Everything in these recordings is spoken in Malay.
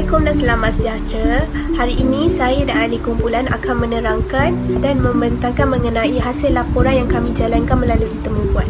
Assalamualaikum dan selamat sejahtera. Hari ini saya dan ahli kumpulan akan menerangkan dan membentangkan mengenai hasil laporan yang kami jalankan melalui temubual.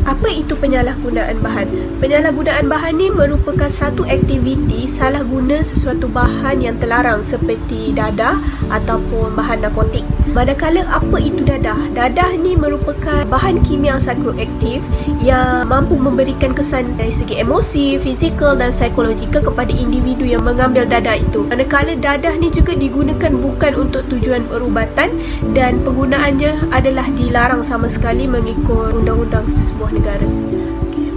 Apa itu penyalahgunaan bahan? Penyalahgunaan bahan ni merupakan satu aktiviti salah guna sesuatu bahan yang terlarang seperti dadah ataupun bahan narkotik. Manakala apa itu dadah? Dadah ni merupakan bahan kimia psikoaktif yang mampu memberikan kesan dari segi emosi, fizikal dan psikologikal kepada individu yang mengambil dadah itu. Manakala dadah ni juga digunakan bukan untuk tujuan perubatan dan penggunaannya adalah dilarang sama sekali mengikut undang-undang sebuah negara.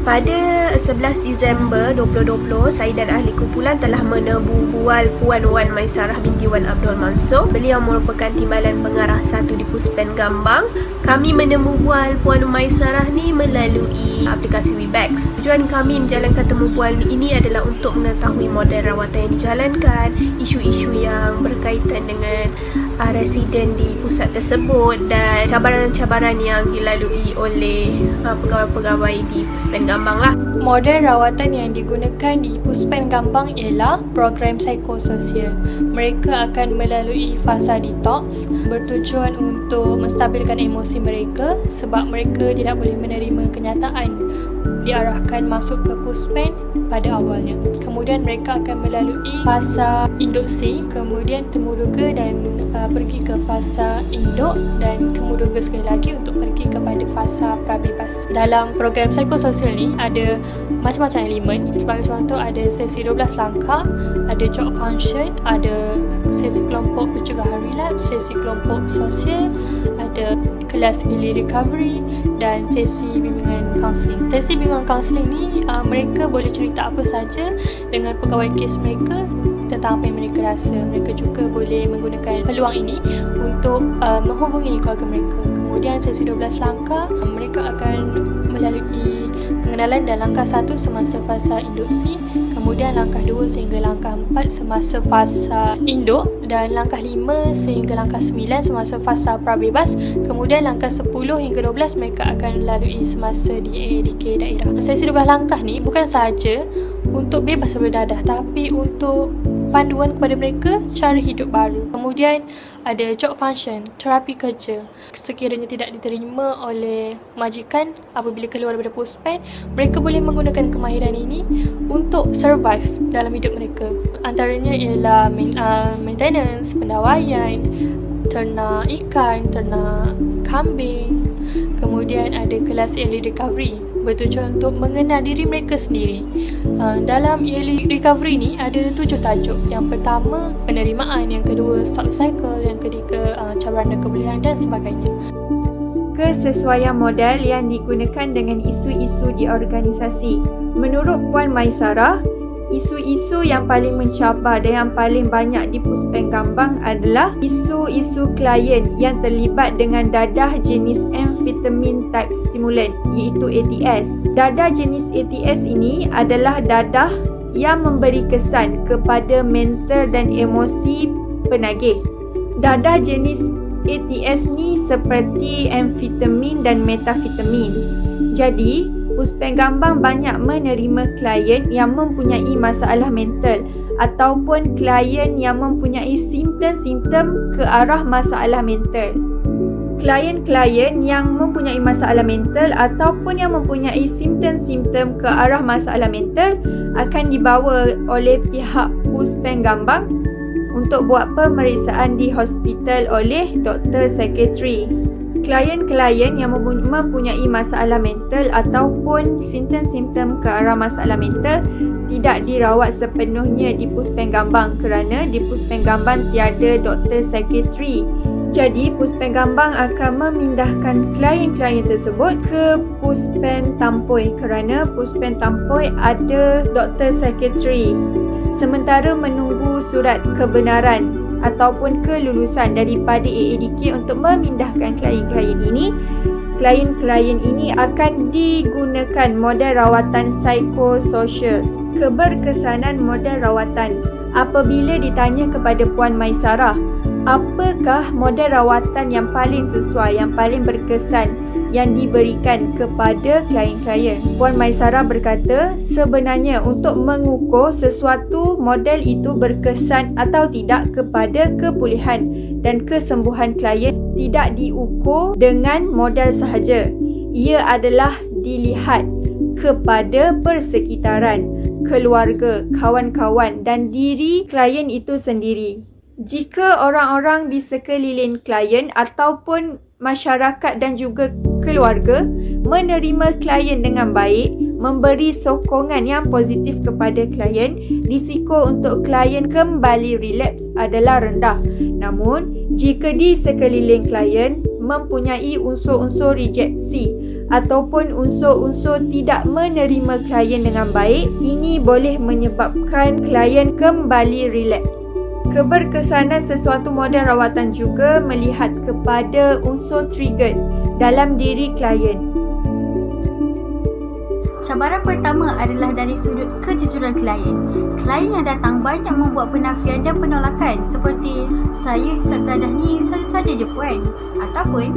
Pada 11 Disember 2020, saya dan ahli kumpulan telah menebu bual Puan Wan Maisarah binti Wan Abdul Mansur. Beliau merupakan timbalan pengarah 1 di Puspen Gambang. Kami menemu bual Puan Maisarah ni melalui aplikasi Webex. Tujuan kami menjalankan temu bual ini adalah untuk mengetahui model rawatan yang dijalankan, isu-isu yang berkaitan dengan residen di pusat tersebut dan cabaran-cabaran yang dilalui oleh pegawai-pegawai di Puspen Gambang lah. Model rawatan yang digunakan di Puspen Gambang ialah program psikososial. Mereka akan melalui fasa detox bertujuan untuk menstabilkan emosi mereka sebab mereka tidak boleh menerima kenyataan diarahkan masuk ke Puspen pada awalnya. Kemudian mereka akan melalui fasa induksi, kemudian temuduga dan pergi ke fasa induk dan temuduga sekali lagi untuk pergi kepada fasa prabebas. Dalam program psikososial ni ada macam-macam elemen. Sebagai contoh ada sesi 12 langkah, ada job function, ada sesi kelompok pencegahan relapse, sesi kelompok sosial, ada kelas early recovery dan sesi bimbingan kaunseling. Sesi bimbingan kaunseling ni mereka boleh cerita apa saja dengan pegawai kes mereka tentang apa yang mereka rasa. Mereka juga boleh menggunakan peluang ini untuk menghubungi keluarga mereka. Kemudian sesi 12 langkah, mereka akan melalui pengenalan dan langkah 1 semasa fasa induksi, kemudian langkah 2 sehingga langkah 4 semasa fasa induk dan langkah 5 sehingga langkah 9 semasa fasa prabebas, kemudian langkah 10 hingga 12 mereka akan melalui semasa DADK daerah. Sesi 12 langkah ni bukan sahaja untuk bebas daripada dadah tapi untuk panduan kepada mereka cara hidup baru. Kemudian ada job function, terapi kerja. Sekiranya tidak diterima oleh majikan apabila keluar daripada Puspen, mereka boleh menggunakan kemahiran ini untuk survive dalam hidup mereka. Antaranya ialah maintenance, pendawaian, ternak ikan, ternak kambing. Kemudian ada kelas early recovery bertujuan untuk mengenal diri mereka sendiri. Dalam early recovery ni ada 7 tajuk. Yang pertama penerimaan, yang kedua stop cycle, yang ketiga cabaran dan kebolehan dan sebagainya. Kesesuaian model yang digunakan dengan isu-isu di organisasi. Menurut Puan Maisarah, isu-isu yang paling mencabar dan yang paling banyak di Puspen Gambang adalah isu-isu klien yang terlibat dengan dadah jenis amfetamin type stimulant iaitu ATS. Dadah jenis ATS ini adalah dadah yang memberi kesan kepada mental dan emosi penagih. Dadah jenis ATS ni seperti amfetamin dan metafetamin. Jadi, Puspen Gambang banyak menerima klien yang mempunyai masalah mental ataupun klien yang mempunyai simptom-simptom ke arah masalah mental. Klien-klien yang mempunyai masalah mental ataupun yang mempunyai simptom-simptom ke arah masalah mental akan dibawa oleh pihak Puspen Gambang untuk buat pemeriksaan di hospital oleh doktor psikiatri. Klien-klien yang mempunyai masalah mental ataupun simptom-simptom ke arah masalah mental tidak dirawat sepenuhnya di Puspen Gambang kerana di Puspen Gambang tiada doktor psikiatri. Jadi, Puspen Gambang akan memindahkan klien-klien tersebut ke Puspen Tampoi kerana Puspen Tampoi ada doktor psikiatri. Sementara menunggu surat kebenaran ataupun kelulusan daripada AADK untuk memindahkan klien-klien ini, klien-klien ini akan digunakan model rawatan psikososial. Keberkesanan model rawatan. Apabila ditanya kepada Puan Maisarah, apakah model rawatan yang paling sesuai, yang paling berkesan yang diberikan kepada klien-klien? Puan Maisarah berkata, sebenarnya untuk mengukur sesuatu model itu berkesan atau tidak kepada kepulihan dan kesembuhan klien tidak diukur dengan model sahaja. Ia adalah dilihat kepada persekitaran, keluarga, kawan-kawan dan diri klien itu sendiri. Jika orang-orang di sekeliling klien ataupun masyarakat dan juga keluarga menerima klien dengan baik, memberi sokongan yang positif kepada klien, risiko untuk klien kembali relapse adalah rendah. Namun, jika di sekeliling klien mempunyai unsur-unsur rejeksi ataupun unsur-unsur tidak menerima klien dengan baik, ini boleh menyebabkan klien kembali relapse. Keberkesanan sesuatu model rawatan juga melihat kepada unsur trigger dalam diri klien. Cabaran pertama adalah dari sudut kejujuran klien. Klien yang datang banyak membuat penafian dan penolakan seperti, saya hisap dadah ni saja-saja je puan, ataupun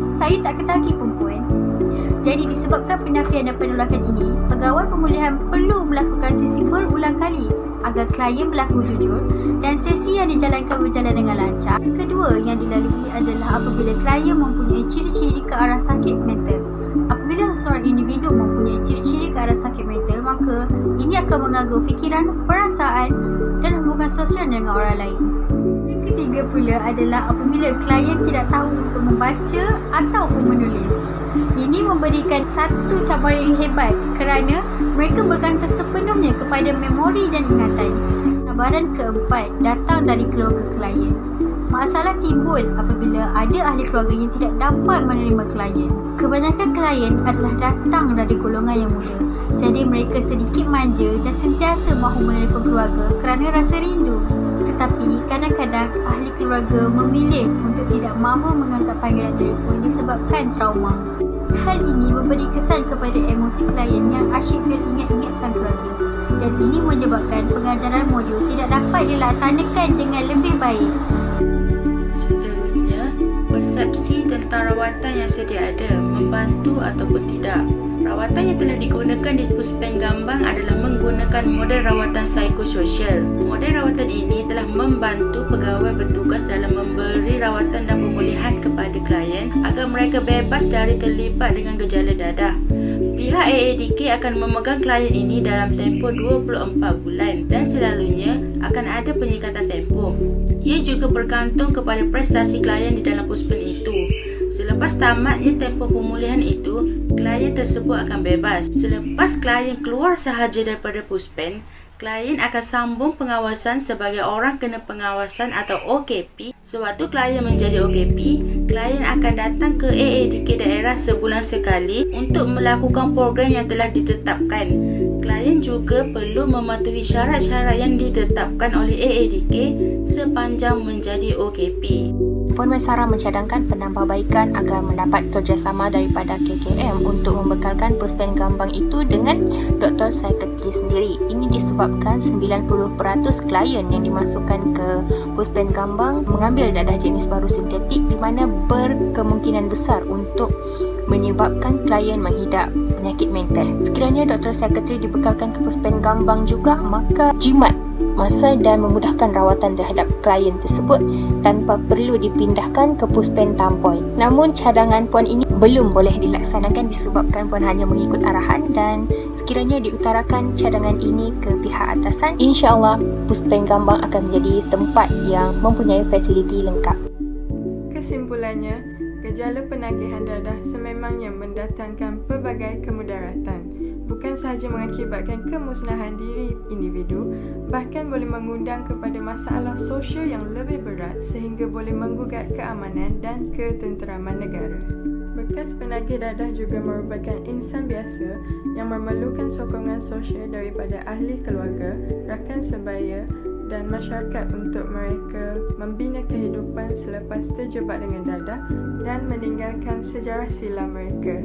saya tak ketaki pun puan. Jadi disebabkan penafian dan penolakan ini, pegawai pemulihan perlu melakukan sesi berulang kali agar klien berlaku jujur dan sesi yang dijalankan berjalan dengan lancar. Yang kedua yang dilalui adalah apabila klien mempunyai ciri-ciri ke arah sakit mental. Apabila seseorang individu mempunyai ciri-ciri ke arah sakit mental, maka ini akan mengganggu fikiran, perasaan dan hubungan sosial dengan orang lain. Yang ketiga pula adalah apabila klien tidak tahu untuk membaca ataupun menulis. Ini memberikan satu cabaran yang hebat kerana mereka bergantung sepenuhnya kepada memori dan ingatan. Cabaran keempat datang dari keluarga klien. Masalah timbul apabila ada ahli keluarga yang tidak dapat menerima klien. Kebanyakan klien adalah datang dari golongan yang muda. Jadi mereka sedikit manja dan sentiasa mahu menerima keluarga kerana rasa rindu. Tetapi kadang-kadang ahli keluarga memilih untuk tidak mahu mengangkat panggilan telefon disebabkan trauma. Hal ini memberi kesan kepada emosi klien yang asyik teringat-ingatkan keluarga. Dan ini menyebabkan pengajaran modul tidak dapat dilaksanakan dengan lebih baik. Seterusnya, persepsi tentang rawatan yang sedia ada membantu ataupun tidak. Rawatan yang telah digunakan di Puspen Gambang adalah menggunakan model rawatan psikososial. Model rawatan ini telah membantu pegawai bertugas dalam memberi rawatan dan pemulihan kepada klien agar mereka bebas dari terlibat dengan gejala dadah. Pihak AADK akan memegang klien ini dalam tempoh 24 bulan dan selalunya akan ada penyekatan tempoh. Ia juga bergantung kepada prestasi klien di dalam Puspen itu. Selepas tamatnya tempoh pemulihan itu, klien tersebut akan bebas. Selepas klien keluar sahaja daripada Puspen, klien akan sambung pengawasan sebagai orang kena pengawasan atau OKP. Sewaktu klien menjadi OKP, klien akan datang ke AADK daerah sebulan sekali untuk melakukan program yang telah ditetapkan. Klien juga perlu mematuhi syarat-syarat yang ditetapkan oleh AADK sepanjang menjadi OKP. Puan Maisarah mencadangkan penambahbaikan agar mendapat kerjasama daripada KKM untuk membekalkan Puspen Gambang itu dengan doktor psikiatri sendiri. Ini disebabkan 90% klien yang dimasukkan ke Puspen Gambang mengambil dadah jenis baru sintetik di mana berkemungkinan besar untuk menyebabkan klien menghidap penyakit mental. Sekiranya doktor psikiatri dibekalkan ke Puspen Gambang juga, maka jimat masa dan memudahkan rawatan terhadap klien tersebut tanpa perlu dipindahkan ke Puspen Tampoy. Namun cadangan puan ini belum boleh dilaksanakan disebabkan puan hanya mengikut arahan, dan sekiranya diutarakan cadangan ini ke pihak atasan, insya-Allah Puspen Gambang akan menjadi tempat yang mempunyai fasiliti lengkap. Kesimpulannya, gejala penagihan dadah sememangnya mendatangkan pelbagai kemudaratan. Bukan sahaja mengakibatkan kemusnahan diri individu, bahkan boleh mengundang kepada masalah sosial yang lebih berat sehingga boleh menggugat keamanan dan ketenteraman negara. Bekas penagih dadah juga merupakan insan biasa yang memerlukan sokongan sosial daripada ahli keluarga, rakan sebaya dan masyarakat untuk mereka membina kehidupan selepas terjebak dengan dadah dan meninggalkan sejarah silam mereka.